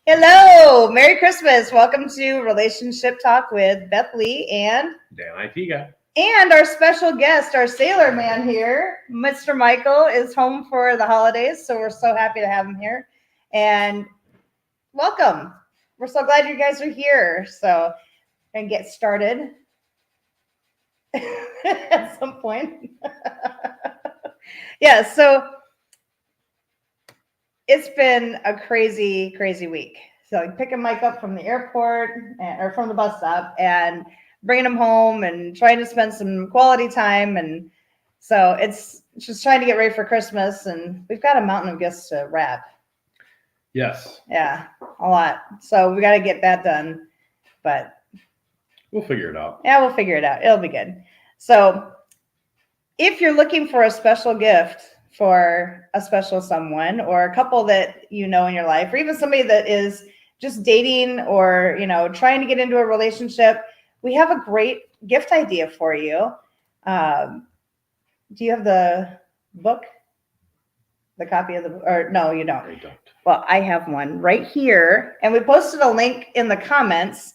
Hello, Merry Christmas. Welcome to Relationship Talk with Beth Lee and Dan Itiga. And our special guest, our sailor man here, Mr. Michael, is home for the holidays, so we're so happy to have him here. And welcome. We're so glad you guys are here. So, and get started at some point. Yeah, so it's been a crazy, crazy week. So like picking Mike up from the airport or from the bus stop and bringing him home and trying to spend some quality time. And so it's just trying to get ready for Christmas. And we've got a mountain of gifts to wrap. Yes. Yeah, a lot. So we got to get that done. But we'll figure it out. Yeah, we'll figure it out. It'll be good. So if you're looking for a special gift for a special someone or a couple that you know in your life, or even somebody that is just dating or, trying to get into a relationship, we have a great gift idea for you. Do you have the book? The copy of the book? Or no, you don't. I don't. Well, I have one right here, and we posted a link in the comments.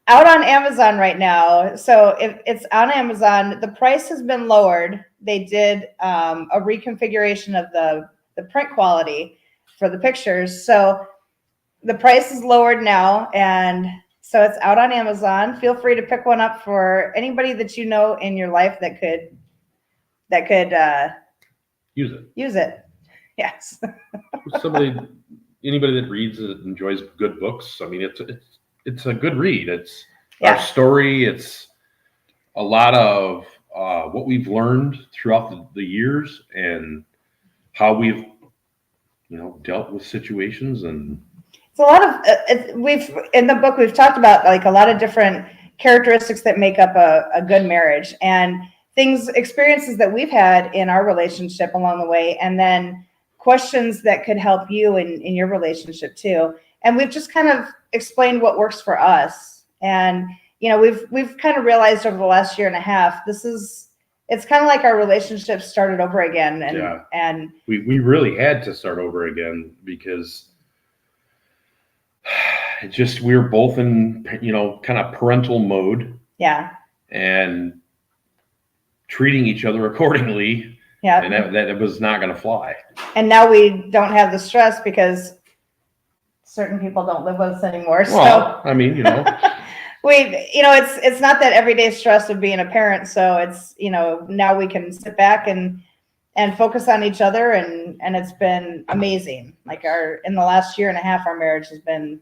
Out on Amazon right now. So if it's on Amazon, the price has been lowered. They did a reconfiguration of the print quality for the pictures. So the price is lowered now, and so it's out on Amazon. Feel free to pick one up for anybody that you know in your life that could use it. Yes. Anybody that reads it enjoys good books. I mean, it's a good read. It's Yeah. Our story. It's a lot of what we've learned throughout the years and how we've, dealt with situations. And it's a lot of in the book we've talked about like a lot of different characteristics that make up a good marriage and experiences that we've had in our relationship along the way, and then questions that could help you in your relationship too. And we've just kind of explained what works for us. And, we've kind of realized over the last year and a half, it's kind of like our relationship started over again. And we really had to start over again because we were both in, kind of parental mode. Yeah. And treating each other accordingly. Yeah. And that was not going to fly. And now we don't have the stress because certain people don't live with us anymore. Well, I mean, it's not that everyday stress of being a parent. So it's, now we can sit back and focus on each other. And it's been amazing. Like in the last year and a half, our marriage has been,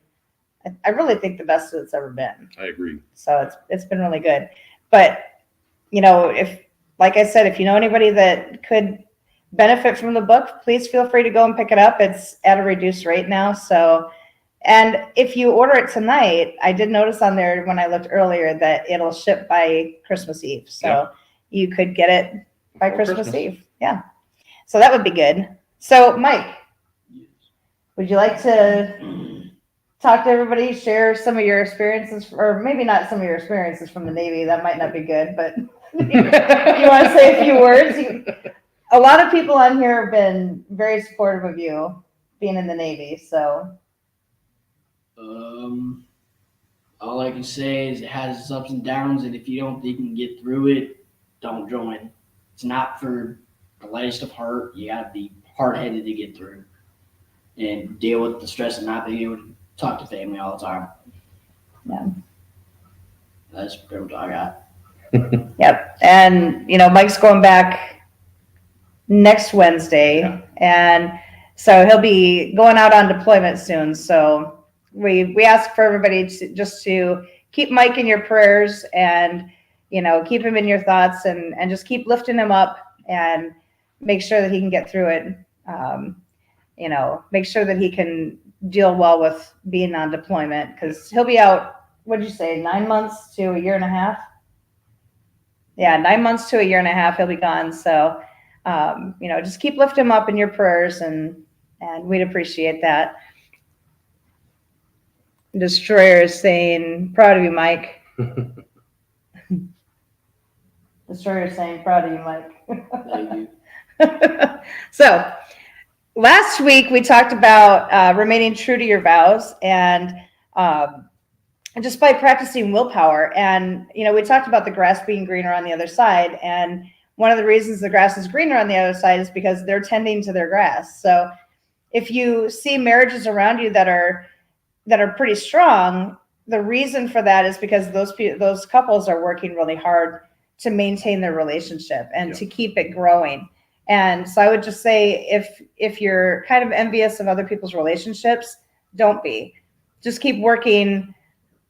I really think the best it's ever been. I agree. So it's been really good. But, like I said, if you know anybody that could benefit from the book, please feel free to go and pick it up. It's at a reduced rate now. So, and if you order it tonight, I did notice on there when I looked earlier that it'll ship by Christmas Eve. So You could get it by Christmas Eve. Yeah. So that would be good. So Mike, would you like to talk to everybody, share some of your experiences, or maybe not some of your experiences from the Navy? That might not be good, but you want to say a few words? A lot of people on here have been very supportive of you being in the Navy. So, all I can say is it has its ups and downs, and if you don't think you can get through it, don't join. It's not for the lightest of heart. You got to be hard-headed to get through and deal with the stress of not being able to talk to family all the time. Yeah. That's pretty much all I got. Yep. And, Mike's going back next Wednesday. And so he'll be going out on deployment soon. So we ask for everybody to keep Mike in your prayers and, keep him in your thoughts and just keep lifting him up and make sure that he can get through it. Make sure that he can deal well with being on deployment because he'll be out, what'd you say, 9 months to a year and a half? Yeah, 9 months to a year and a half, he'll be gone. So, just keep lifting him up in your prayers and we'd appreciate that. Destroyer is saying, proud of you, Mike. Destroyer is saying, proud of you, Mike. Thank you. So, last week we talked about remaining true to your vows and just by practicing willpower. And, we talked about the grass being greener on the other side. And one of the reasons the grass is greener on the other side is because they're tending to their grass. So if you see marriages around you that are pretty strong, the reason for that is because those couples are working really hard to maintain their relationship and to keep it growing. And so I would just say, if you're kind of envious of other people's relationships, don't be. Just keep working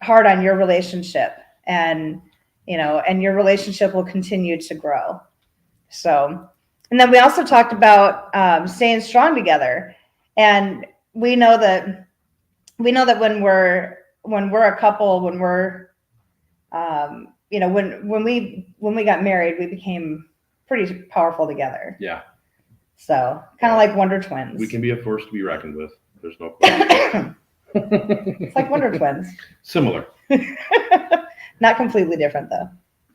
hard on your relationship, and your relationship will continue to grow. So, and then we also talked about staying strong together. And we know that when we're a couple, when we got married, we became pretty powerful together. Yeah. So kind of like Wonder Twins. We can be a force to be reckoned with. There's no question. It's like Wonder Twins. Similar. Not completely different though.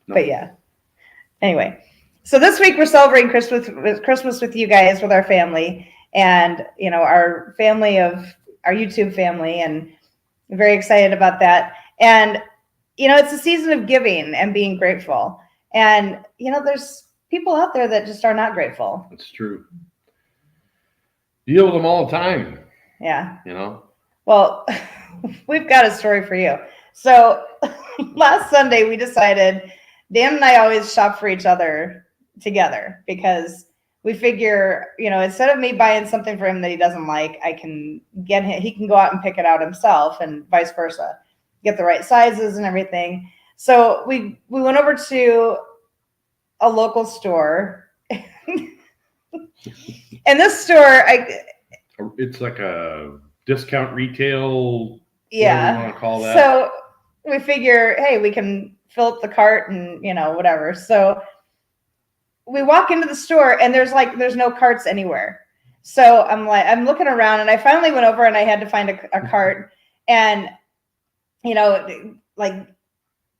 No. But yeah. Anyway, so this week we're celebrating Christmas with you guys, with our family, and our family of our YouTube family, and I'm very excited about that. And it's a season of giving and being grateful. And there's people out there that just are not grateful. That's true. Deal with them all the time. Yeah. Well, we've got a story for you. So last Sunday we decided, Dan and I always shop for each other together because we figure, instead of me buying something for him that he doesn't like, he can go out and pick it out himself, and vice versa, get the right sizes and everything. So we went over to a local store, and this store, it's like a discount retail. Yeah. Whatever you want to call that. So we figure, hey, we can fill up the cart and whatever. So we walk into the store and there's no carts anywhere. So I'm looking around, and I finally went over and I had to find a cart, and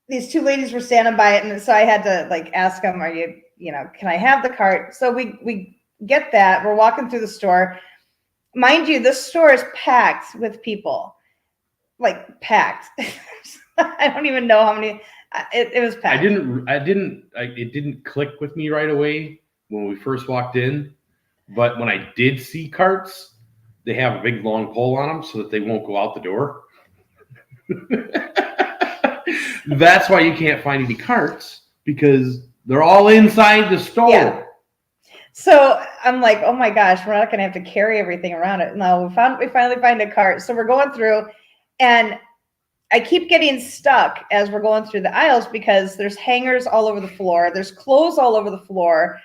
these two ladies were standing by it, and so I had to ask them, are you, can I have the cart? So we get that. We're walking through the store. Mind you, this store is packed with people, packed. I don't even know how many. It was packed. It didn't click with me right away when we first walked in, but when I did see carts, they have a big long pole on them so that they won't go out the door. That's why you can't find any carts, because they're all inside the store. Yeah. So I'm like, oh my gosh, we're not going to have to carry everything around it. No, we finally find a cart. So we're going through, and I keep getting stuck as we're going through the aisles because there's hangers all over the floor. There's clothes all over the floor.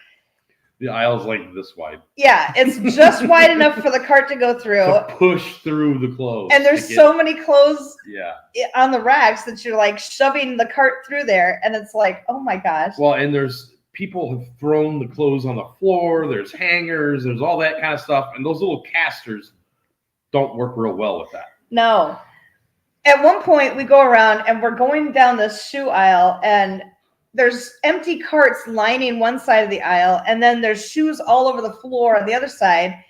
The aisle's like this wide. Yeah, it's just wide enough for the cart to go through. To push through the clothes. And there's so many clothes on the racks that you're shoving the cart through there. And it's like, oh my gosh. Well, and there's people have thrown the clothes on the floor. There's hangers. There's all that kind of stuff. And those little casters don't work real well with that. No. At one point, we go around and we're going down the shoe aisle, and there's empty carts lining one side of the aisle, and then there's shoes all over the floor on the other side.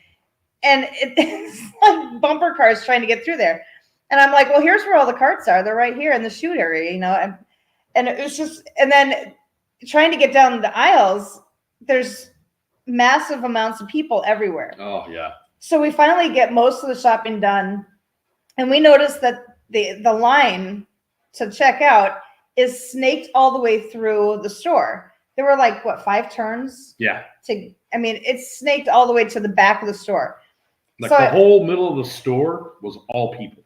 And it's like bumper cars trying to get through there. And I'm like, well, here's where all the carts are. They're right here in the shoe area, and it was just, and then trying to get down the aisles, there's massive amounts of people everywhere. Oh, yeah. So we finally get most of the shopping done, and we notice that the line to check out is snaked all the way through the store. There were 5 turns? Yeah. It's snaked all the way to the back of the store. The whole middle of the store was all people.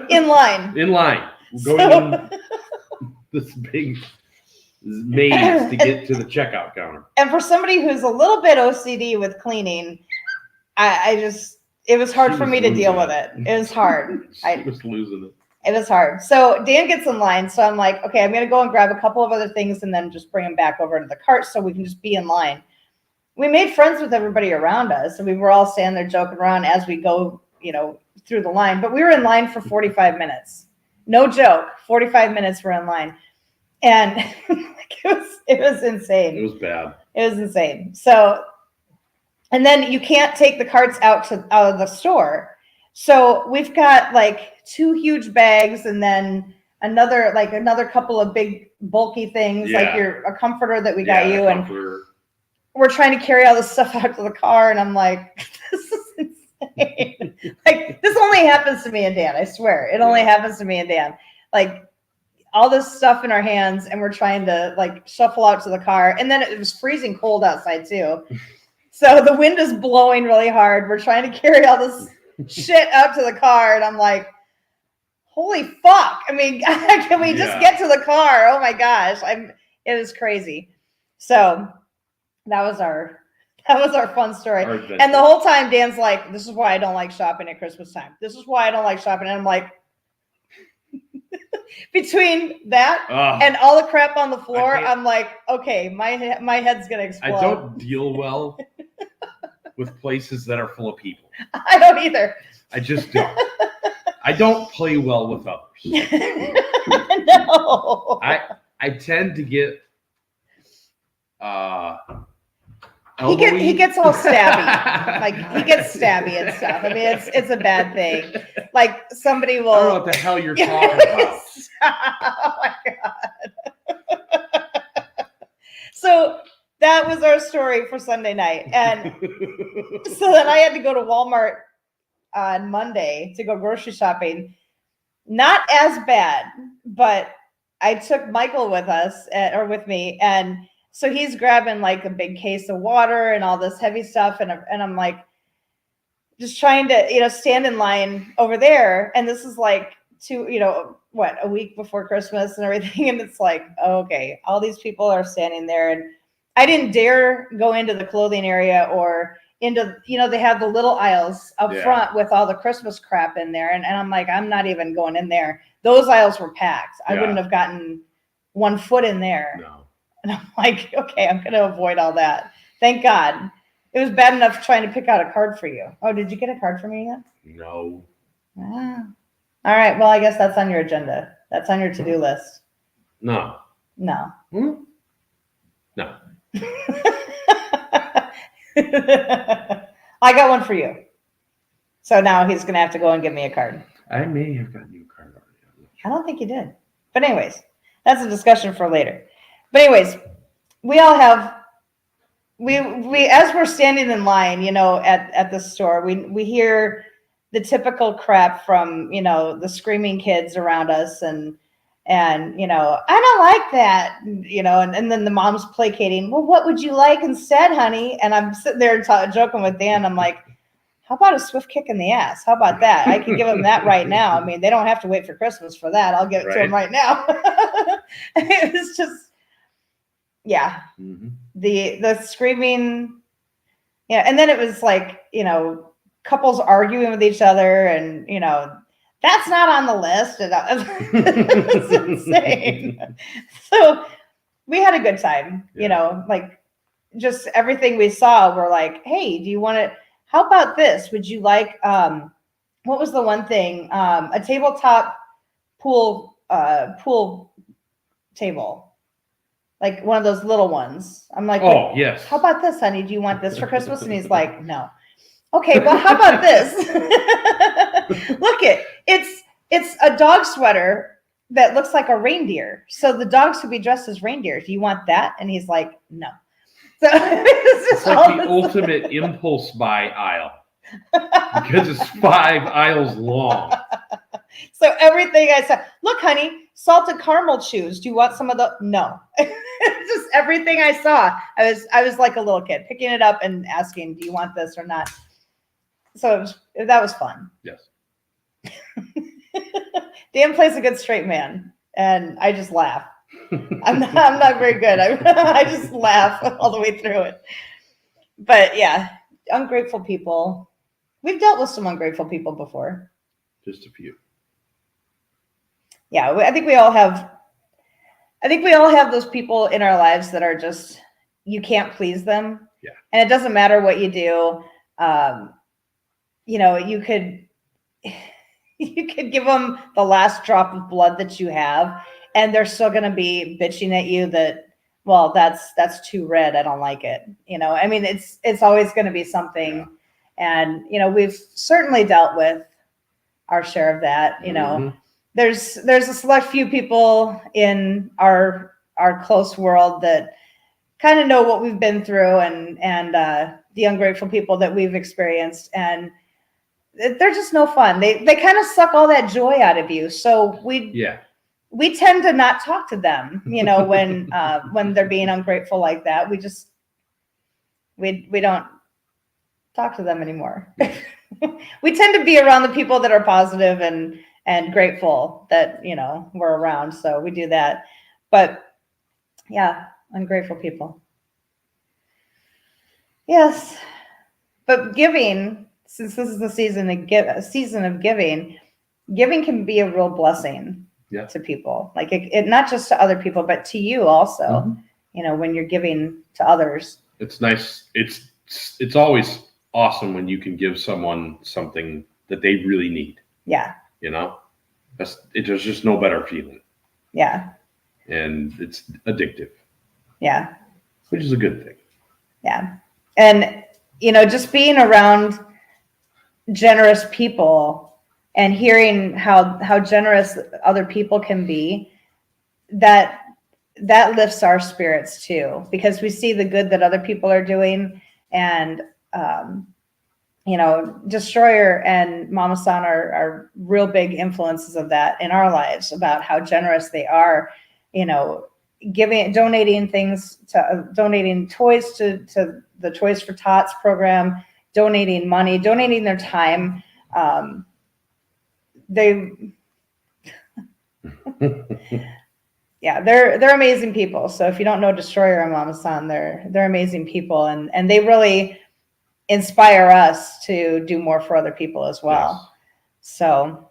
In line. Going this big maze to get to the checkout counter. And for somebody who's a little bit OCD with cleaning, it was hard for me to deal with it. It was hard. I was losing it. It was hard. So Dan gets in line. So I'm like, okay, I'm going to go and grab a couple of other things and then just bring them back over to the cart so we can just be in line. We made friends with everybody around us, and we were all standing there joking around as we go, through the line. But we were in line for 45 minutes. No joke. 45 minutes we're in line. And it was insane. It was bad. It was insane. So And then you can't take the carts out of the store. So we've got like 2 huge bags and then another couple of big bulky things, like a comforter that we got you, and we're trying to carry all this stuff out to the car, and I'm like, this is insane. Like, this only happens to me and Dan, I swear. It only happens to me and Dan. Like, all this stuff in our hands, and we're trying to like shuffle out to the car. And then it was freezing cold outside too. So the wind is blowing really hard. We're trying to carry all this shit up to the car, and I'm like, holy fuck. I mean, can we just get to the car? Oh my gosh. It was crazy. So that was our fun story. And the whole time Dan's like, this is why I don't like shopping at Christmas time. This is why I don't like shopping. And I'm like, between that and all the crap on the floor, I'm like, okay, my head's gonna explode. I don't deal well with places that are full of people. I don't either. I just don't. I don't play well with others. No. I tend to get he gets all stabby. Like, he gets stabby and stuff. I mean, it's a bad thing. Like, somebody will. I don't know what the hell you're talking about. Oh my God. So that was our story for Sunday night. And so then I had to go to Walmart on Monday to go grocery shopping. Not as bad, but I took Michael with with me, and so he's grabbing like a big case of water and all this heavy stuff, and I'm like just trying to stand in line over there, and this is like a week before Christmas and everything, and it's like, okay, all these people are standing there, and I didn't dare go into the clothing area or into, they have the little aisles up front with all the Christmas crap in there. And I'm like, I'm not even going in there. Those aisles were packed. I wouldn't have gotten 1 foot in there. No. And I'm like, okay, I'm going to avoid all that. Thank God. It was bad enough trying to pick out a card for you. Oh, did you get a card for me yet? No. Ah. All right. Well, I guess that's on your agenda. That's on your to-do list. No. No. No. I got one for you. So now he's going to have to go and give me a card. I may have gotten you a card already. I don't think you did. But anyways, that's a discussion for later. But anyways, we all have, we as we're standing in line, at the store, we hear the typical crap from, the screaming kids around us, and I don't like that, and then the mom's placating. Well, what would you like instead, honey? And I'm sitting there joking with Dan. I'm like, how about a swift kick in the ass? How about that? I can give them that right now. I mean, they don't have to wait for Christmas for that. I'll give it to them right now. It was just, the screaming. Yeah. And then it was like, couples arguing with each other, and, that's not on the list. It's insane. So we had a good time, like just everything we saw. We're like, hey, do you want to, how about this? Would you like, what was the one thing? A tabletop pool table, like one of those little ones. I'm like, oh, yes. How about this, honey? Do you want this for Christmas? And he's like, no. Okay, well, how about this? Look it's a dog sweater that looks like a reindeer. So the dogs could be dressed as reindeer. Do you want that? And he's like, no. So it's like the ultimate impulse buy aisle, because it's 5 aisles long. So everything I said, look, honey, salted caramel chews. Do you want some of the? No. Just everything I saw. I was like a little kid picking it up and asking, do you want this or not? So that was fun. Yes. Dan plays a good straight man, and I just laugh. I'm not very good. I just laugh all the way through it. But yeah, ungrateful people. We've dealt with some ungrateful people before. Just a few. Yeah, I think we all have those people in our lives that are just, you can't please them. Yeah. And it doesn't matter what you do. You could give them the last drop of blood that you have, and they're still going to be bitching at you that, well, that's too red, I don't like it. I mean, it's always going to be something. And we've certainly dealt with our share of that. Mhm. There's a select few people in our close world that kind of know what we've been through, and the ungrateful people that we've experienced, and they're just no fun. They kind of suck all that joy out of you. So we tend to not talk to them, when they're being ungrateful like that. We don't talk to them anymore. We tend to be around the people that are positive and grateful that we're around. So we do that. But yeah, ungrateful people. Yes, but giving, since this is the season of giving can be a real blessing to people. Like it not just to other people, but to you also. When you're giving to others, it's nice. It's always awesome when you can give someone something that they really need. Yeah. There's just no better feeling. Yeah. And it's addictive. Yeah. Which is a good thing. Yeah. And, just being around generous people and hearing how generous other people can be, that lifts our spirits too, because we see the good that other people are doing. And, Destroyer and Mama San are real big influences of that in our lives, about how generous they are, donating toys to the Toys for Tots program, donating money, donating their time. They're amazing people. So if you don't know Destroyer and Mama San, they're amazing people, and they really inspire us to do more for other people as well. Yes. So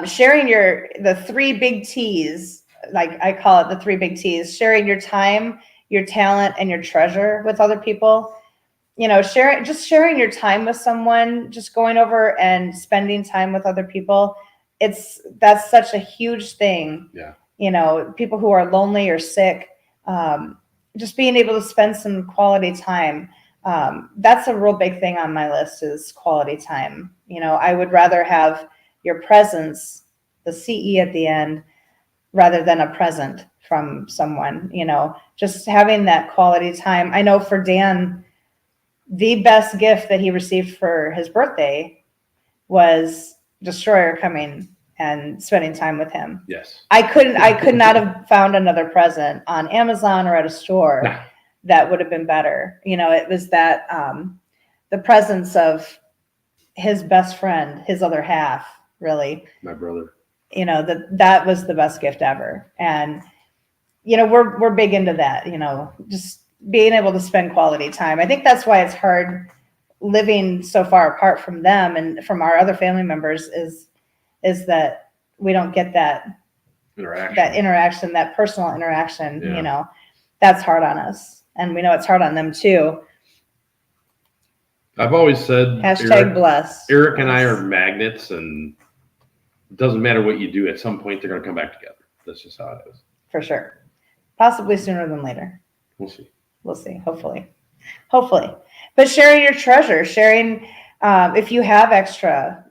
sharing the 3 big T's, like I call it the 3 big T's: sharing your time, your talent, and your treasure with other people. Sharing your time with someone, just going over and spending time with other people. That's such a huge thing. Yeah. People who are lonely or sick, just being able to spend some quality time. That's a real big thing on my list, is quality time. I would rather have your presence, the CE at the end, rather than a present from someone. Just having that quality time. I know for Dan, the best gift that he received for his birthday was Destroyer coming and spending time with him. Yes. I could not have found another present on Amazon or at a store that would have been better. It was that the presence of his best friend, his other half, really. My brother. That was the best gift ever. And we're big into that, just being able to spend quality time. I think that's why it's hard living so far apart from them and from our other family members, is that we don't get that interaction, that personal interaction. Yeah. That's hard on us, and we know it's hard on them too. I've always said blessed. Eric and I are magnets, and it doesn't matter what you do, at some point they're going to come back together. That's just how it is. For sure. Possibly sooner than later. We'll see. Hopefully. But sharing your treasure, if you have extra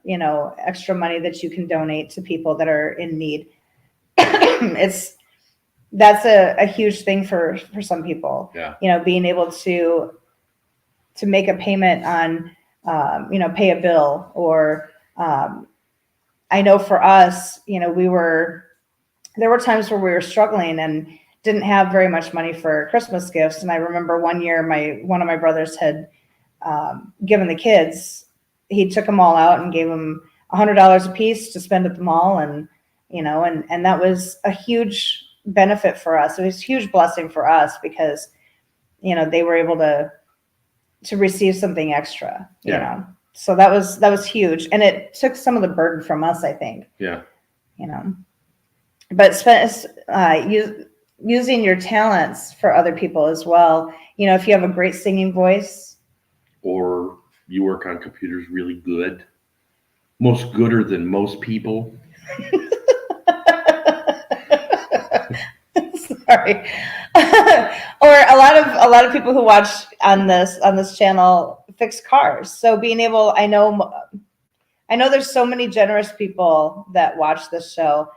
money that you can donate to people that are in need, that's a huge thing for some people. Yeah. Being able to make a payment on, pay a bill, or I know for us, there were times where we were struggling and didn't have very much money for Christmas gifts. And I remember one year one of my brothers had given the kids, he took them all out and gave them $100 a piece to spend at the mall. And, and that was a huge benefit for us. It was a huge blessing for us, because, they were able to receive something extra, so that was huge. And it took some of the burden from us, I think. Yeah. But using your talents for other people as well. If you have a great singing voice, or you work on computers really good, most gooder than most people. Sorry. Or a lot of people who watch on this channel fix cars. So being able, I know there's so many generous people that watch this show,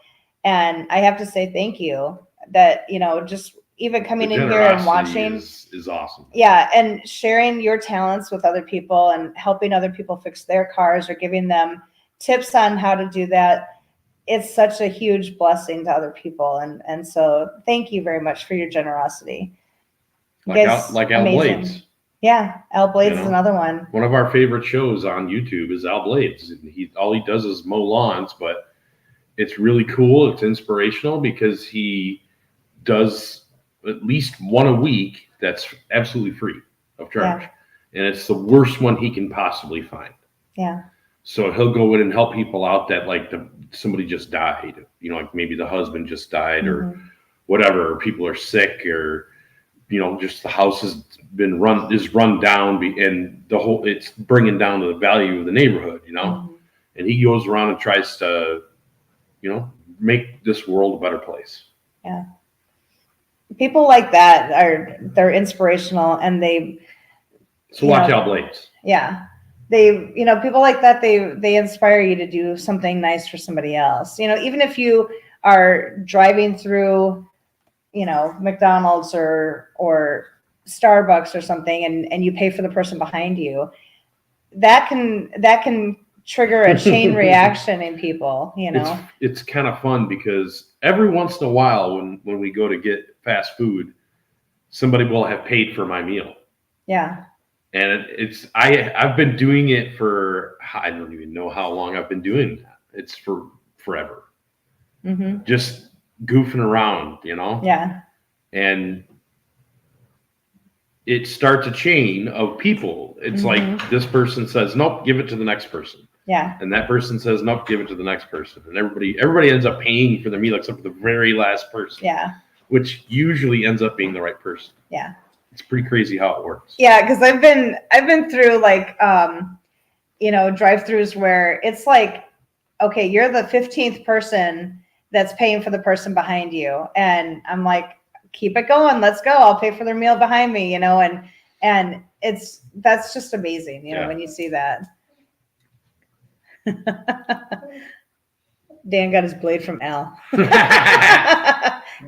and I have to say thank you that, just even coming The in here and generosity watching is awesome. Yeah, and sharing your talents with other people and helping other people fix their cars or giving them tips on how to do that. It's such a huge blessing to other people. And so thank you very much for your generosity. You guys, Like Al amazing. Blades. Yeah, Al Blades is another one. One of our favorite shows on YouTube is Al Blades. All he does is mow lawns, but it's really cool. It's inspirational because he does at least one a week that's absolutely free of charge. Yeah. And it's the worst one he can possibly find. Yeah. So he'll go in and help people out that somebody just died, like maybe the husband just died or whatever, or people are sick, or, just the house has been run down, and it's bringing down the value of the neighborhood, and he goes around and tries to, make this world a better place. Yeah. People like that they're inspirational, and So watch Al Blades. Yeah. People like that, they inspire you to do something nice for somebody else. Even if you are driving through, McDonald's or Starbucks or something, and you pay for the person behind you, that can trigger a chain reaction in people, It's kind of fun because every once in a while when we go to get fast food, somebody will have paid for my meal. Yeah. And I've been doing it for, I don't even know how long I've been doing that. It's for forever. Mm-hmm. Just goofing around, Yeah. And it starts a chain of people. It's like this person says, nope, give it to the next person. Yeah. And that person says, nope, give it to the next person. And everybody ends up paying for their meal except for the very last person. Yeah. Which usually ends up being the right person. Yeah. It's pretty crazy how it works. Yeah, because I've been through drive-throughs where it's like, okay, you're the 15th person that's paying for the person behind you, and I'm like, keep it going, let's go. I'll pay for their meal behind me, and that's just amazing, when you see that. Dan got his blade from Al.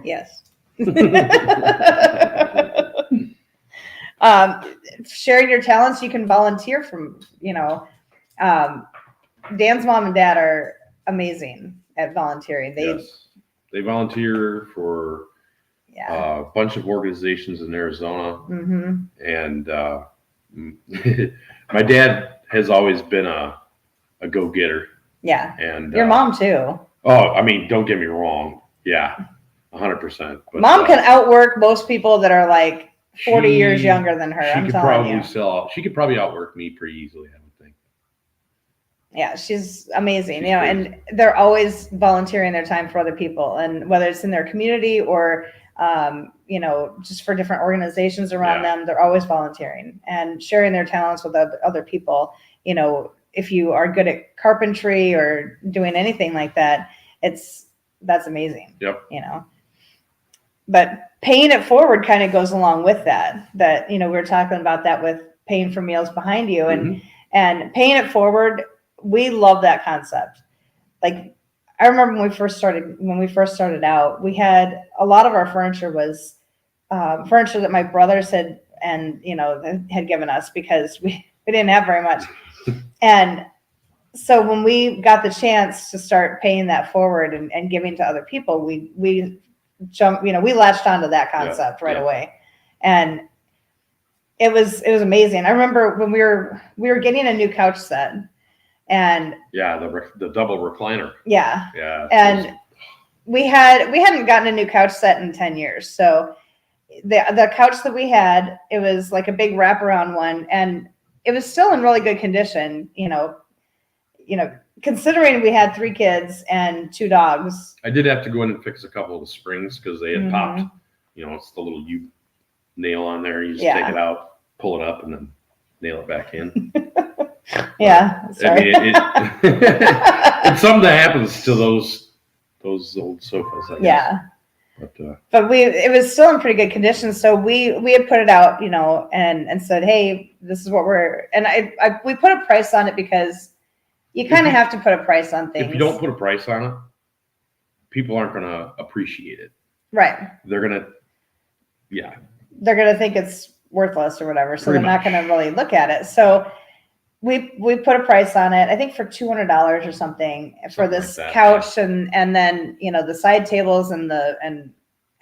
Yes. Sharing your talents, you can volunteer from, Dan's mom and dad are amazing at volunteering. They volunteer for a bunch of organizations in Arizona. Mm-hmm. And my dad has always been a go-getter. Yeah. And your mom too. Oh, I mean, don't get me wrong. Yeah, 100%. But, mom can outwork most people that are like 40 years younger than her. I'm telling you. She could probably outwork me pretty easily, I would think. Yeah, she's amazing. And they're always volunteering their time for other people, and whether it's in their community or just for different organizations around them, they're always volunteering and sharing their talents with other people. If you are good at carpentry or doing anything like that, that's amazing. Yep. But paying it forward kind of goes along with that, we were talking about that with paying for meals behind you, and paying it forward. We love that concept. Like, I remember when we first started out, we had a lot of our furniture was furniture that my brothers had given us because we didn't have very much. And so when we got the chance to start paying that forward and giving to other people, we jumped, we latched onto that concept right away. And it was amazing. I remember when we were getting a new couch set, and the double recliner. Yeah. And we hadn't gotten a new couch set in 10 years. So the couch that we had, it was like a big wraparound one, and it was still in really good condition, considering we had 3 kids and 2 dogs. I did have to go in and fix a couple of the springs because they had popped. It's the little U nail on there. You just take it out, pull it up, and then nail it back in. Yeah. Sorry. I mean, it's something that happens to those old sofas, I guess. Yeah. But it was still in pretty good condition. So we had put it out, and said, hey, this is what and we put a price on it because you kind of have to put a price on things. If you don't put a price on it, people aren't going to appreciate it. Right. They're going to think it's worthless or whatever. So Pretty they're not going to really look at it. So we put a price on it, I think for $200 or something for this like that, couch and then, the side tables and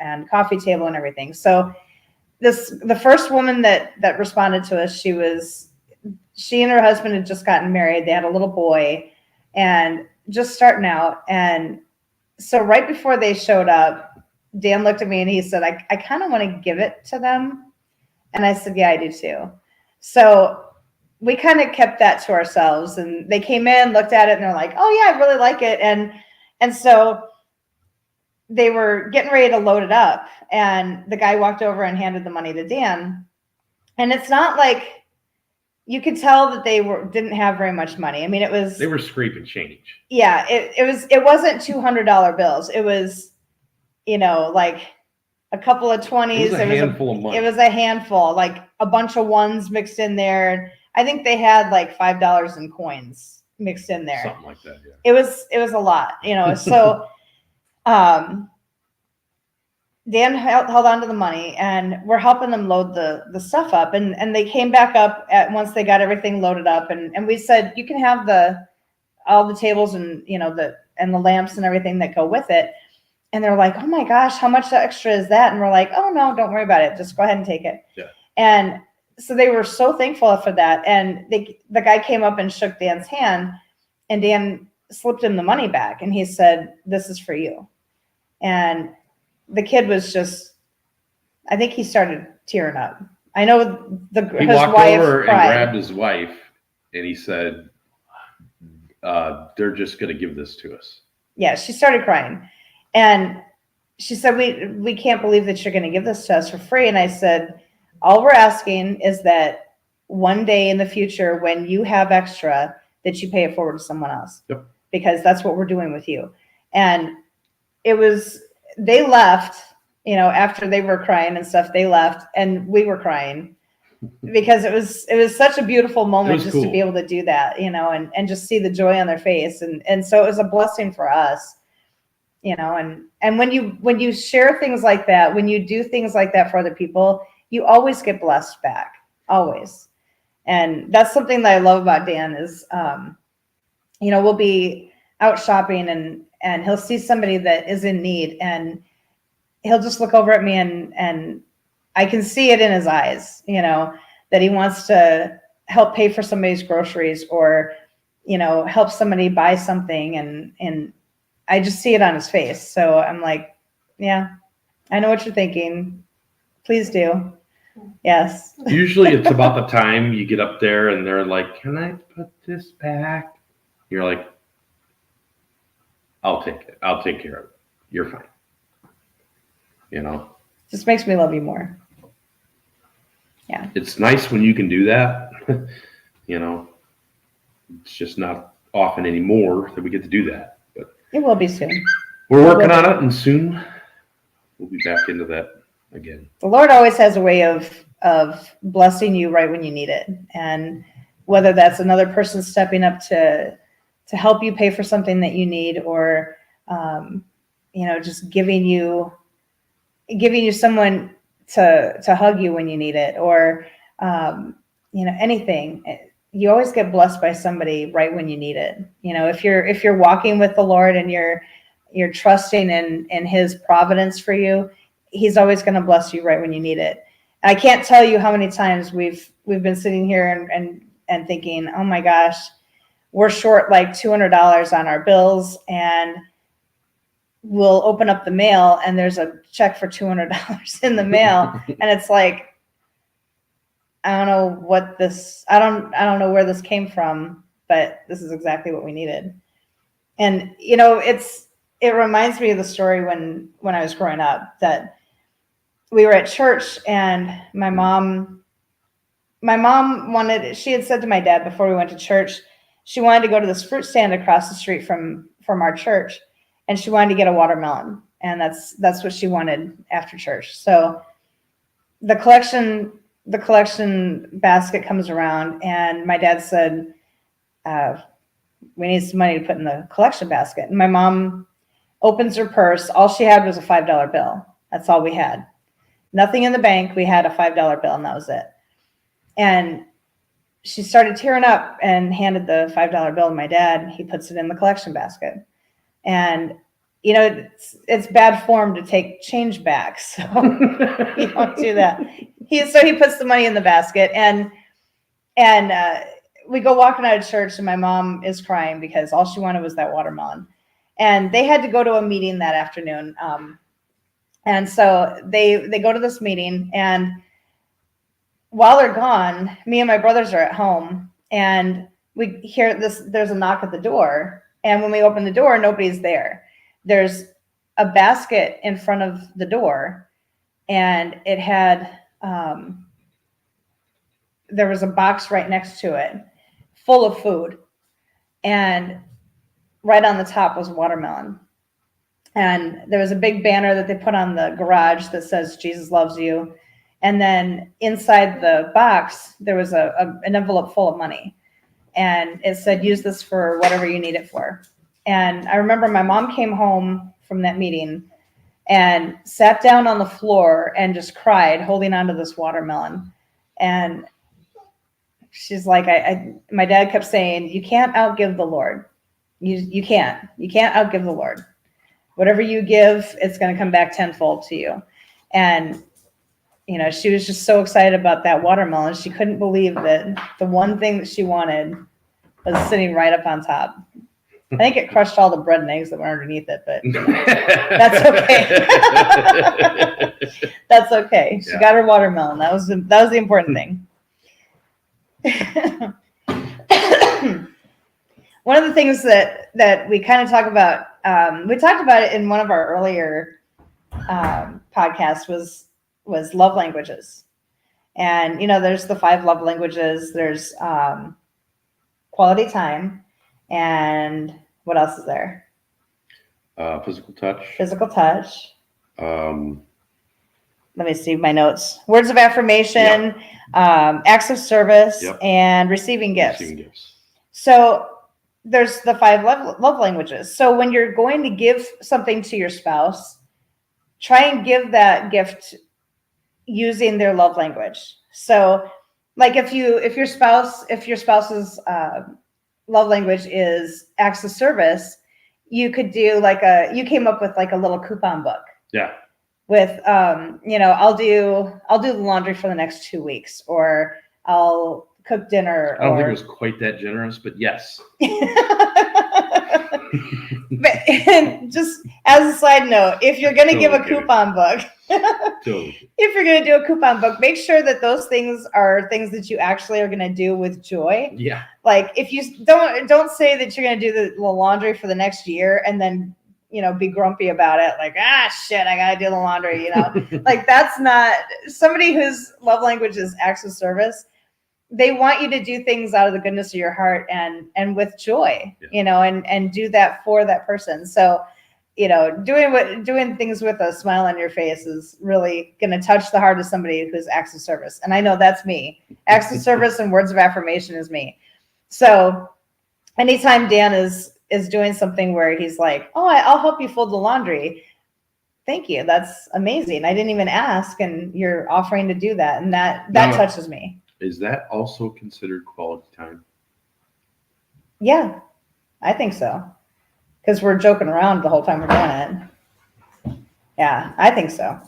and coffee table and everything. So the first woman that responded to us, she and her husband had just gotten married. They had a little boy and just starting out. And so right before they showed up, Dan looked at me and he said, I kind of want to give it to them. And I said, yeah, I do too. So we kind of kept that to ourselves, and they came in, looked at it, and they're like, oh yeah, I really like it. And so they were getting ready to load it up, and the guy walked over and handed the money to Dan. And it's not like, you could tell that they didn't have very much money. I mean, they were scraping change. Yeah, it wasn't $200 bills. It was, like a couple of 20s. It was a handful of money. It was a handful, like a bunch of ones mixed in there. I think they had like $5 in coins mixed in there. Something like that, yeah. It was a lot, So Dan held on to the money, and we're helping them load the stuff up. And they came back up once they got everything loaded up. And we said, you can have all the tables and, and the lamps and everything that go with it. And they're like, oh my gosh, how much extra is that? And we're like, oh no, don't worry about it. Just go ahead and take it. Yeah. And so they were so thankful for that. And the guy came up and shook Dan's hand, and Dan slipped him the money back. And he said, this is for you. And the kid was just, I think he started tearing up. I know he walked over and grabbed his wife, and he said, they're just going to give this to us. Yeah, she started crying. And she said, we can't believe that you're going to give this to us for free. And I said, all we're asking is that one day in the future, when you have extra, that you pay it forward to someone else. Yep. Because that's what we're doing with you. And they left, after they were crying and stuff, they left, and we were crying because it was such a beautiful moment just to be able to do that, and just see the joy on their face. And so it was a blessing for us. And when you share things like that, when you do things like that for other people, you always get blessed back, always. And that's something that I love about Dan is, we'll be out shopping and he'll see somebody that is in need, and he'll just look over at me and I can see it in his eyes, that he wants to help pay for somebody's groceries or, help somebody buy something. And I just see it on his face. So I'm like, yeah, I know what you're thinking. Please do. Yes. Usually it's about the time you get up there and they're like, can I put this back? You're like, I'll take it. I'll take care of it. You're fine. Just makes me love you more. Yeah. It's nice when you can do that. It's just not often anymore that we get to do that. But it will be soon. We're working on it, and soon we'll be back into that again. The Lord always has a way of blessing you right when you need it. And whether that's another person stepping up to help you pay for something that you need, or, just giving you someone to hug you when you need it, or, anything. You always get blessed by somebody right when you need it. If you're walking with the Lord and you're trusting in his providence for you, he's always going to bless you right when you need it. I can't tell you how many times we've been sitting here and thinking, oh my gosh, we're short like $200 on our bills, and we'll open up the mail and there's a check for $200 in the mail. And it's like, I don't know where this came from, but this is exactly what we needed. And, it reminds me of the story when I was growing up, that we were at church, and my mom she had said to my dad before we went to church, she wanted to go to this fruit stand across the street from our church, and she wanted to get a watermelon. And that's what she wanted after church. So the collection basket comes around, and my dad said, we need some money to put in the collection basket. And my mom opens her purse. All she had was a $5 bill. That's all we had. Nothing in the bank. We had a $5 bill, and that was it. And she started tearing up and handed the $5 bill to my dad. He puts it in the collection basket. And, you know, it's bad form to take change back. So you don't do that. He puts the money in the basket, and we go walking out of church, and my mom is crying because all she wanted was that watermelon. And they had to go to a meeting that afternoon. And so they go to this meeting, and while they're gone, me and my brothers are at home, and we hear there's a knock at the door. And when we open the door, nobody's there. There's a basket in front of the door, and it had, there was a box right next to it full of food. And right on the top was watermelon. And there was a big banner that they put on the garage that says, Jesus loves you. And then inside the box, there was an envelope full of money. And it said, use this for whatever you need it for. And I remember my mom came home from that meeting and sat down on the floor and just cried, holding onto this watermelon. And she's like, my dad kept saying, you can't outgive the Lord. You can't outgive the Lord. Whatever you give, it's going to come back tenfold to you. And, you know, she was just so excited about that watermelon. She couldn't believe that the one thing that she wanted was sitting right up on top. I think it crushed all the bread and eggs that were underneath it, but that's okay. That's okay. She got her watermelon. That was the important thing. One of the things that we kind of talk about, we talked about it in one of our earlier podcasts, was love languages. And, you know, there's the 5 love languages. There's quality time. And what else is there? Physical touch. Physical touch. Yep. Let me see my notes. Words of affirmation, acts of service, and receiving gifts. So there's the 5 love languages. So when you're going to give something to your spouse, try and give that gift using their love language. So like if your spouse's love language is acts of service, you could do you came up with like a little coupon book. Yeah. With you know, I'll do the laundry for the next 2 weeks, or I'll cook dinner. I don't think it was quite that generous, but yes. But just as a side note, if you're going to give a coupon book, if you're going to do a coupon book, make sure that those things are things that you actually are going to do with joy. Yeah. Like if you don't say that you're going to do the laundry for the next year and then, you know, be grumpy about it. Like, shit, I got to do the laundry, you know, like that's not somebody whose love language is acts of service. They want you to do things out of the goodness of your heart and with joy, you know, and do that for that person. So, you know, doing things with a smile on your face is really going to touch the heart of somebody who's acts of service. And I know that's me. Acts of service and words of affirmation is me. So anytime Dan is doing something where he's like, oh, I'll help you fold the laundry. Thank you. That's amazing. I didn't even ask, and you're offering to do that. And that touches me. Is that also considered quality time? Yeah, I think so. Because we're joking around the whole time we're doing it. Yeah, I think so.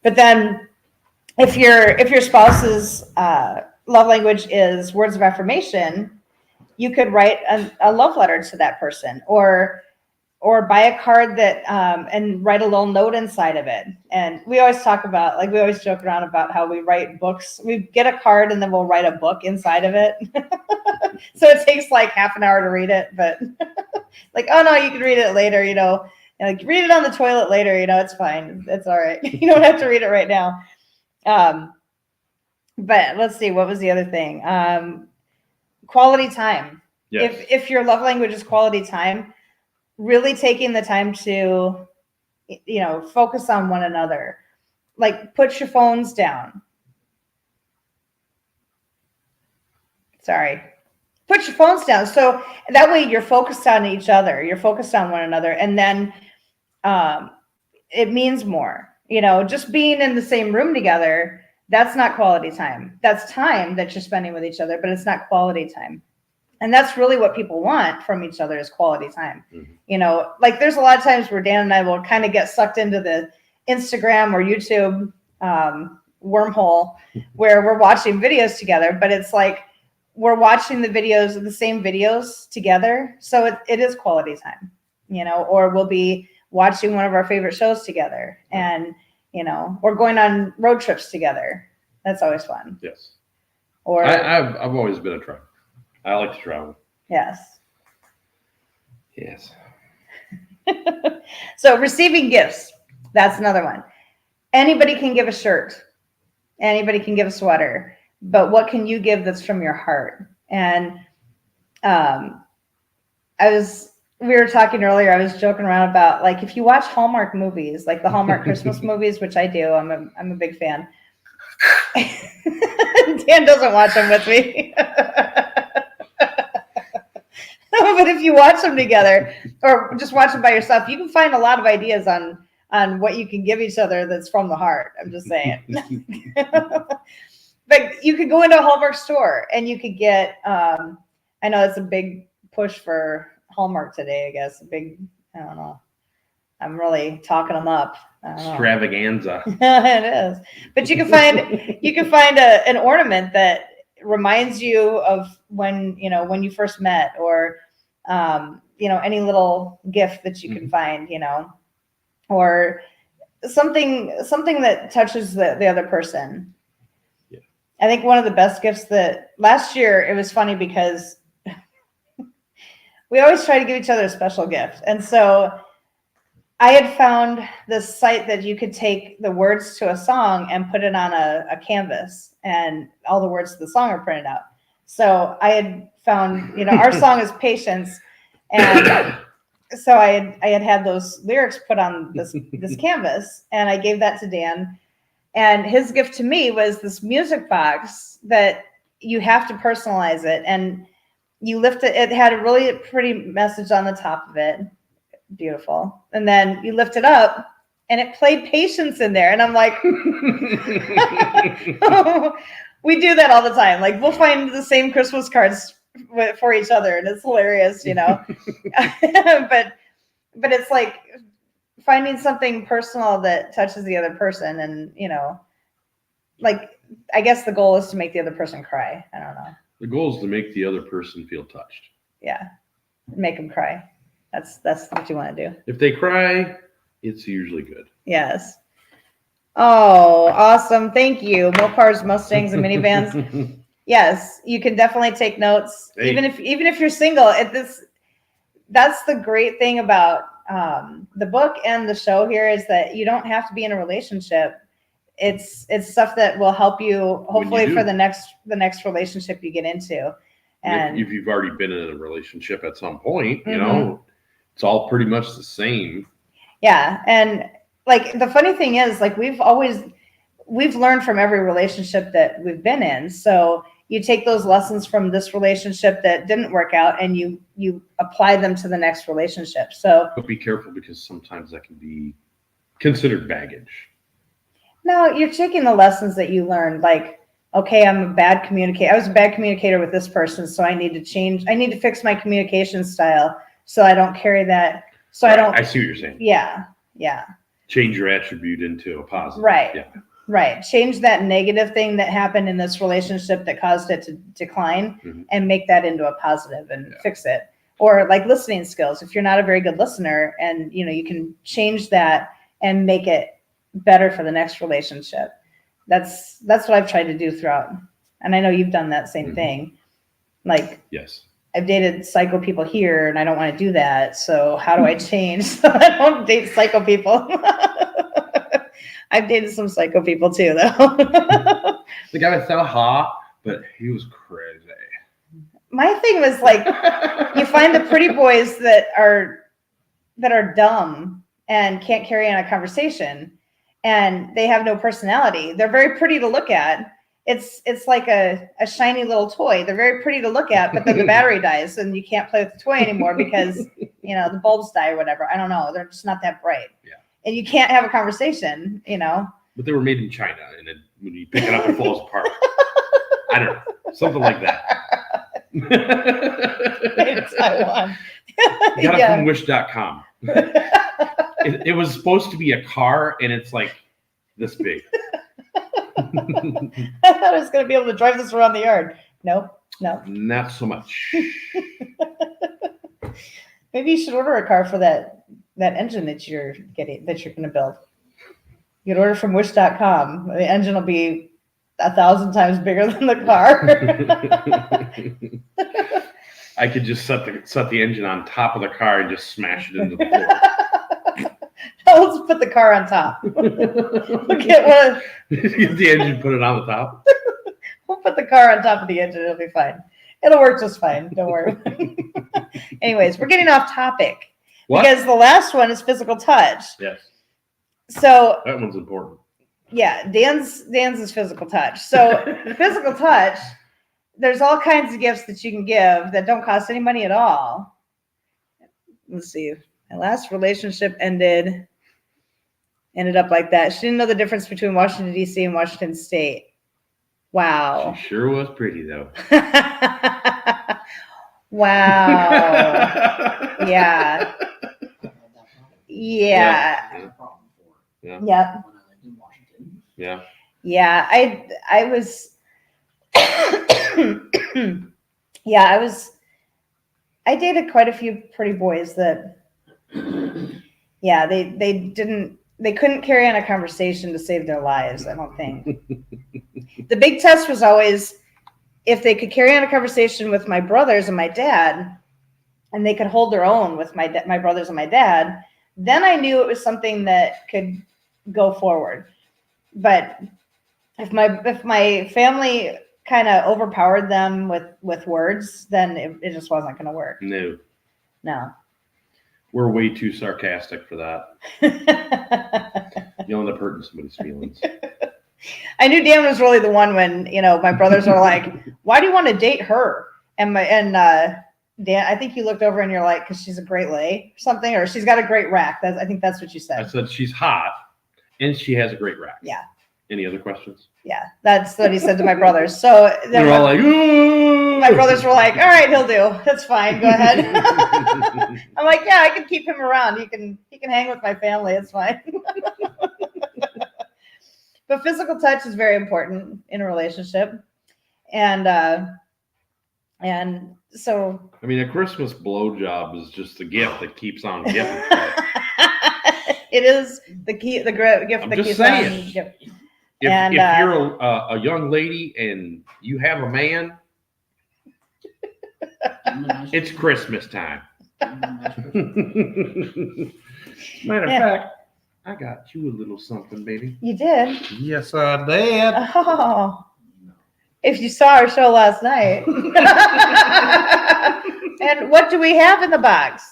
But then if your spouse's love language is words of affirmation, you could write a love letter to that person, or buy a card that and write a little note inside of it. And we always talk about, like, we always joke around about how we write books. We get a card and then we'll write a book inside of it. So it takes like half an hour to read it, but like, oh no, you can read it later, you know, and like read it on the toilet later, you know, it's fine. It's all right. You don't have to read it right now. But let's see, what was the other thing? Quality time. Yes. If your love language is quality time, really taking the time to focus on one another. Like, put your phones down. Sorry. Put your phones down. So that way you're focused on each other. You're focused on one another. And then it means more. Just being in the same room together, that's not quality time. That's time that you're spending with each other, but it's not quality time. And that's really what people want from each other is quality time. Mm-hmm. Like there's a lot of times where Dan and I will kind of get sucked into the Instagram or YouTube wormhole where we're watching videos together, but it's like we're watching the same videos together. So it is quality time, or we'll be watching one of our favorite shows together and, or going on road trips together. That's always fun. Yes. Or I've always been a traveler. I like to travel. Yes. Yes. So receiving gifts, that's another one. Anybody can give a shirt. Anybody can give a sweater. But what can you give that's from your heart? And we were talking earlier, I was joking around about, like, if you watch Hallmark movies, like the Hallmark Christmas movies, which I do, I'm a big fan. Dan doesn't watch them with me. But if you watch them together or just watch them by yourself, you can find a lot of ideas on what you can give each other that's from the heart. I'm just saying. But you could go into a Hallmark store and you could get, I know it's a big push for Hallmark today, I guess. I don't know. I'm really talking them up. Extravaganza. It is. But you can find an ornament that reminds you of when you first met, or any little gift that you can find, or something that touches the other person. Yeah. I think one of the best gifts that last year, it was funny because we always try to give each other a special gift. And so I had found this site that you could take the words to a song and put it on a canvas, and all the words to the song are printed out. So I had found, our song is Patience. And so I had those lyrics put on this canvas, and I gave that to Dan. And his gift to me was this music box that you have to personalize it. And you lift it. It had a really pretty message on the top of it. Beautiful. And then you lift it up and it played Patience in there. And I'm like, we do that all the time. Like, we'll find the same Christmas cards for each other, and it's hilarious, but it's like finding something personal that touches the other person. And, like, I guess the goal is to make the other person cry. I don't know. The goal is to make the other person feel touched. Yeah. Make them cry. That's what you want to do. If they cry, it's usually good. Yes. Oh, awesome. Thank you. Mopars, Mustangs, and minivans. Yes, you can definitely take notes. Hey. Even if you're single, that's the great thing about the book and the show here, is that you don't have to be in a relationship. It's stuff that will help you hopefully for the next relationship you get into. And if you've already been in a relationship at some point, it's all pretty much the same. Yeah. And like, the funny thing is, like, we've learned from every relationship that we've been in. So you take those lessons from this relationship that didn't work out and you apply them to the next relationship. So but be careful, because sometimes that can be considered baggage. No, you're taking the lessons that you learned. Like, okay, I'm a bad communicator. I was a bad communicator with this person, so I need to change. I need to fix my communication style so I don't carry that. So right. I don't. I see what you're saying. Yeah. Yeah. Change your attribute into a positive. Right. Yeah. Right. Change that negative thing that happened in this relationship that caused it to decline, and make that into a positive and fix it. Or like listening skills. If you're not a very good listener, and you can change that and make it better for the next relationship. That's what I've tried to do throughout. And I know you've done that same thing. Like, yes, I've dated psycho people here, and I don't want to do that. So how do I change so I don't date psycho people? I've dated some psycho people too, though. The guy was so hot, but he was crazy. My thing was, like, you find the pretty boys that are dumb, and can't carry on a conversation, and they have no personality. They're very pretty to look at. It's like a shiny little toy. They're very pretty to look at, but then the battery dies and you can't play with the toy anymore because, the bulbs die or whatever. I don't know. They're just not that bright. Yeah. And you can't have a conversation, But they were made in China, and when you pick it up, it falls apart. I don't know. Something like that. Made in Taiwan. You got it from wish.com. It was supposed to be a car, and it's like this big. I thought I was going to be able to drive this around the yard. Nope. No. Not so much. Maybe you should order a car for that engine that you're going to build. You could order from wish.com. The engine will be 1,000 times bigger than the car. I could just set the engine on top of the car and just smash it into the floor. Let's put the car on top. We'll get one. Get the engine, put it on the top. We'll put the car on top of the engine. It'll be fine. It'll work just fine. Don't worry. Anyways, we're getting off topic. What? Because the last one is physical touch. Yes. So that one's important. Yeah, Dan's is physical touch. So physical touch, there's all kinds of gifts that you can give that don't cost any money at all. Let's see. My last relationship ended up like that. She didn't know the difference between Washington, D.C. and Washington State. Wow. She sure was pretty, though. Wow. Yeah. Yeah. Yeah. Yep. Yeah. Yeah. I was I dated quite a few pretty boys that they couldn't carry on a conversation to save their lives, I don't think. The big test was always if they could carry on a conversation with my brothers and my dad, and they could hold their own with my brothers and my dad, then I knew it was something that could go forward. But if my family kind of overpowered them with words, then it just wasn't going to work. No. We're way too sarcastic for that. You end up hurting somebody's feelings. I knew Dan was really the one when, my brothers are like, why do you want to date her? And Dan, I think you looked over and you're like, because she's a great lay or something, or she's got a great rack. I think that's what you said. I said she's hot and she has a great rack. Yeah. Any other questions? Yeah, that's what he said to my brothers. So they're all like, ooh. My brothers were like, all right, he'll do. That's fine. Go ahead. I'm like, yeah, I can keep him around. He can hang with my family. It's fine. But physical touch is very important in a relationship. And so. I mean, a Christmas blowjob is just a gift that keeps on giving. It is the gift that keeps on giving. If you're a young lady and you have a man, it's Christmas time. Matter of fact, I got you a little something, baby. You did? Yes, I did. Oh. If you saw our show last night. And what do we have in the box?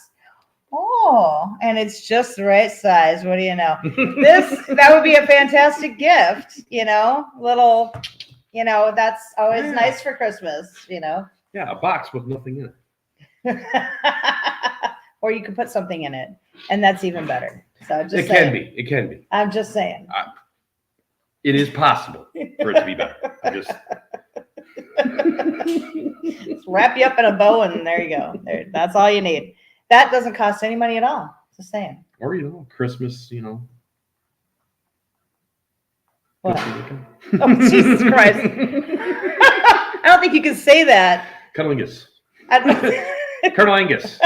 Oh, and it's just the right size. What do you know? That would be a fantastic gift, little, that's always nice for Christmas, Yeah, a box with nothing in it. Or you could put something in it, and that's even better. So just It can be. I'm just saying. It is possible for it to be better. Just wrap you up in a bow, and there you go. That's all you need. That doesn't cost any money at all. Just saying. Or, Christmas, What? Oh, Jesus Christ. I don't think you can say that. Cunnilingus. Colonel Angus.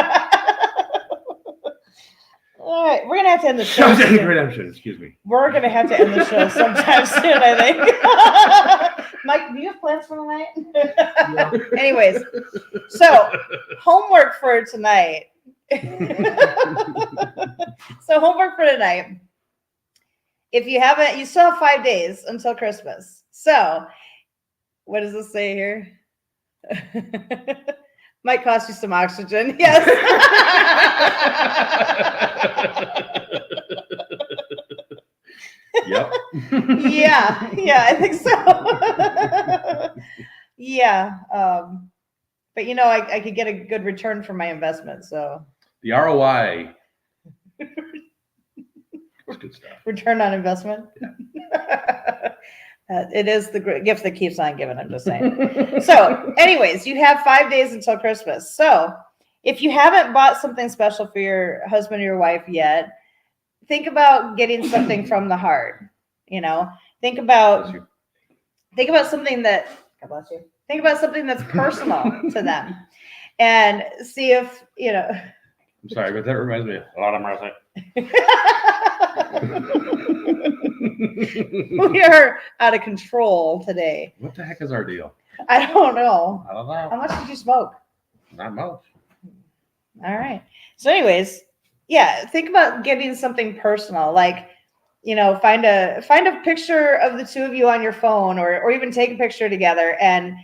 All right. We're going to have to end the show. Redemption, excuse me. We're going to have to end the show sometime soon, I think. Mike, do you have plans for tonight? Yeah. Anyways, so homework for tonight. So homework for tonight. If you haven't, you still have 5 days until Christmas. So what does this say here? Might cost you some oxygen. Yes. Yep. Yeah, I think so. Yeah. But I could get a good return for my investment. So The ROI. It's good stuff. return on investment. Yeah. It is the gift that keeps on giving. I'm just saying. So, anyways, you have 5 days until Christmas. So, if you haven't bought something special for your husband or your wife yet, think about getting something from the heart. Think about something that, God bless you. Think about something that's personal to them, and see if I'm sorry, but that reminds me of a lot of mercy. We are out of control today. What the heck is our deal? I don't know. I don't know. How much did you smoke? Not much. All right. So, anyways, yeah, think about getting something personal, like find a picture of the two of you on your phone, or even take a picture together and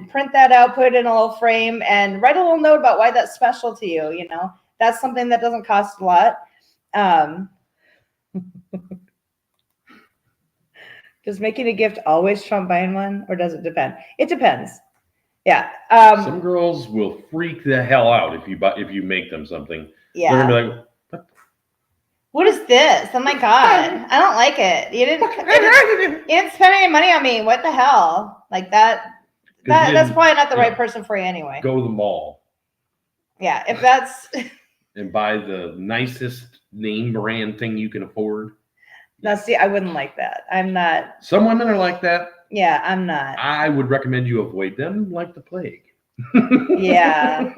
print that out, put it in a little frame, and write a little note about why that's special to you. That's something that doesn't cost a lot. Does making a gift always trump buying one, or does it depend? It depends. Yeah. Some girls will freak the hell out if you make them something. Yeah. They're gonna be like, what is this? Oh my God. I don't like it. You didn't spend any money on me. What the hell? Like that's probably not the right person for you anyway. Go to the mall. Yeah. If that's and buy the nicest name brand thing you can afford. Now, see, I wouldn't like that. I'm not. Some women are like that. Yeah, I'm not. I would recommend you avoid them like the plague. Yeah.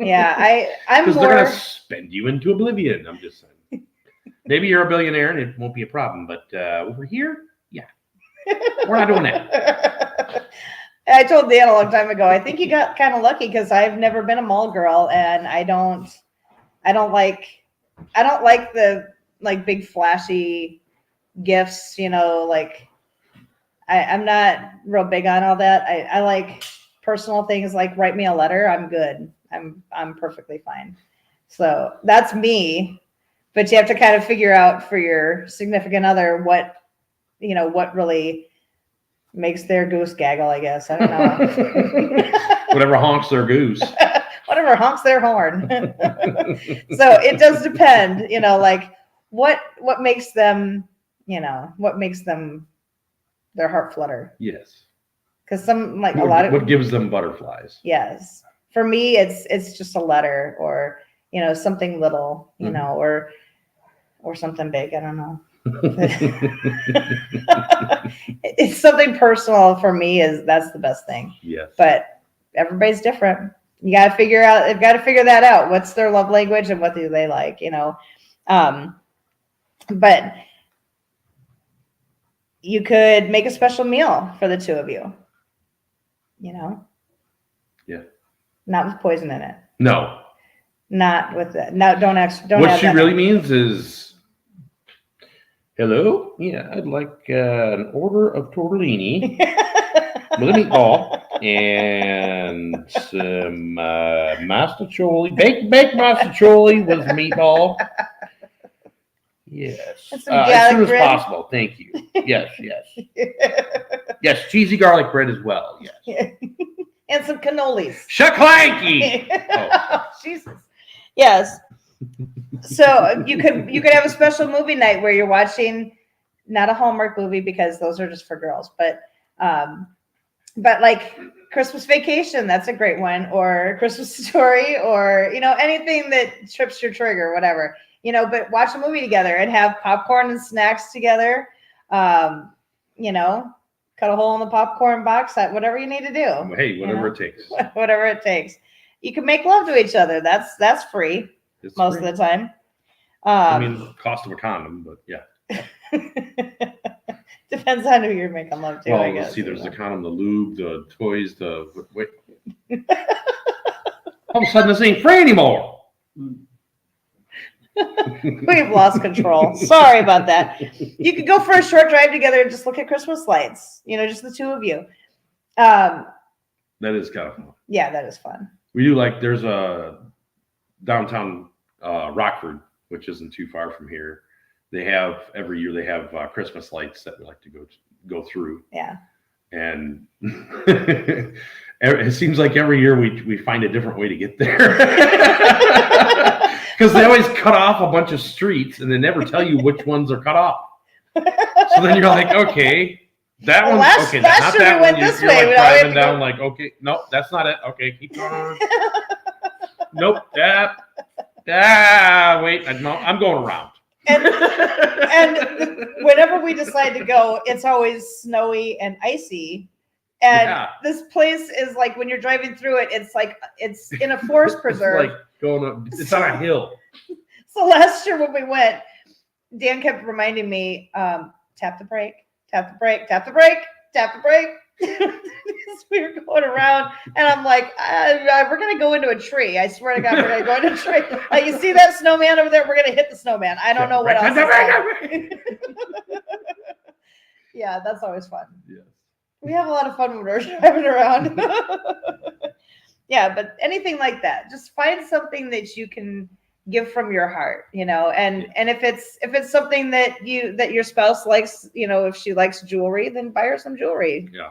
I'm because more. They're gonna spend you into oblivion. I'm just saying. Maybe you're a billionaire and it won't be a problem, but over here, yeah, we're not doing that. I told Dan a long time ago. I think you got kind of lucky because I've never been a mall girl, and I don't like the big flashy gifts. I'm not real big on all that. I like personal things, like write me a letter. I'm good. I'm perfectly fine. So that's me. But you have to kind of figure out for your significant other what really makes their goose gaggle, I guess. I don't know. Whatever honks their goose. Whatever honks their horn. So it does depend, what makes them, their heart flutter. Yes. Because a lot of what gives them butterflies. Yes. For me, it's just a letter, or something little, or something big. I don't know. It's something personal for me. That's the best thing. Yes. But everybody's different. You got to figure that out. What's their love language and what do they like? But you could make a special meal for the two of you. Yeah. Not with poison in it. No. Not with that. No, don't. What she really means is, hello. Yeah, I'd like an order of tortellini with a meatball and some mastacholi, baked mastacholi with meatball. Yes. And some as soon as bread. possible. Thank you. Yes. Yes, cheesy garlic bread as well. Yes. And some cannolis. Shaklanky. Oh, Jesus. Yes. So you could have a special movie night where you're watching, not a Hallmark movie because those are just for girls, but like Christmas Vacation, that's a great one, or Christmas Story, or anything that trips your trigger, whatever. But watch a movie together and have popcorn and snacks together. Cut a hole in the popcorn box, whatever you need to do. Hey, whatever it takes. Whatever it takes. You can make love to each other. That's free. It's most free. Of the time. Cost of a condom, but yeah. Depends on who you're making love to, I guess. See, there's the condom, the lube, the toys, wait. All of a sudden, this ain't free anymore. We've lost control. Sorry about that. You could go for a short drive together and just look at Christmas lights. Just the two of you. That is kind of fun. Yeah, that is fun. We do there's a downtown Rockford, which isn't too far from here. they have every year they have Christmas lights that we like to go through. Yeah. And it seems like every year we find a different way to get there. Because they always cut off a bunch of streets and they never tell you which ones are cut off. So then you're like, okay, that one's okay. That's not that one. You're like driving down, like, okay, nope, that's not it. Okay, keep going. Nope, wait, no, I'm going around. And whenever we decide to go, it's always snowy and icy. And this place is like, when you're driving through it, it's like it's in a forest preserve. It's like going up. It's on a hill. So last year when we went, Dan kept reminding me, tap the brake, tap the brake, tap the brake, tap the brake. We were going around, and I'm like, we're gonna go into a tree. I swear to God, we're gonna go into a tree. Like, you see that snowman over there? We're gonna hit the snowman. I don't know what else. Yeah, that's always fun. Yes. We have a lot of fun when we're driving around. Yeah, but anything like that, just find something that you can give from your heart, and if it's something that your spouse likes, if she likes jewelry, then buy her some jewelry. Yeah.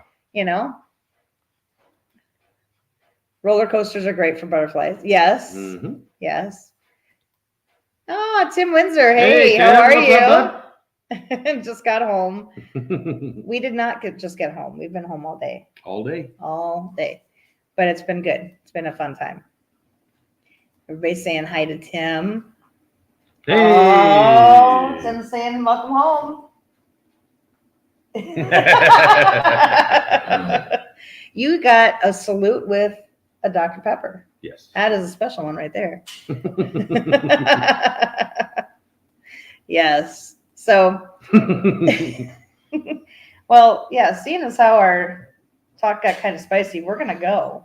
Roller coasters are great for butterflies. Yes. Mm-hmm. Yes. Oh, Tim Windsor. Hey, how are you? Just got home. We did not just get home. We've been home all day. All day. But it's been good. It's been a fun time. Everybody's saying hi to Tim. Hey. Oh, Tim's saying welcome home. You got a salute with a Dr. Pepper. Yes. That is a special one right there. Yes. So, well, yeah, seeing as how our talk got kind of spicy, we're going to go.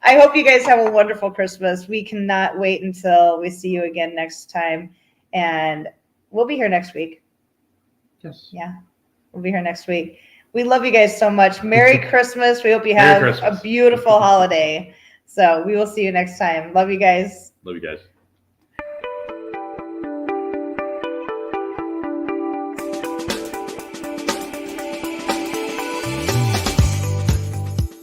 I hope you guys have a wonderful Christmas. We cannot wait until we see you again next time. And we'll be here next week. Yes. Yeah, we'll be here next week. We love you guys so much. Merry Christmas. We hope you have a beautiful holiday. So we will see you next time. Love you guys. Love you guys.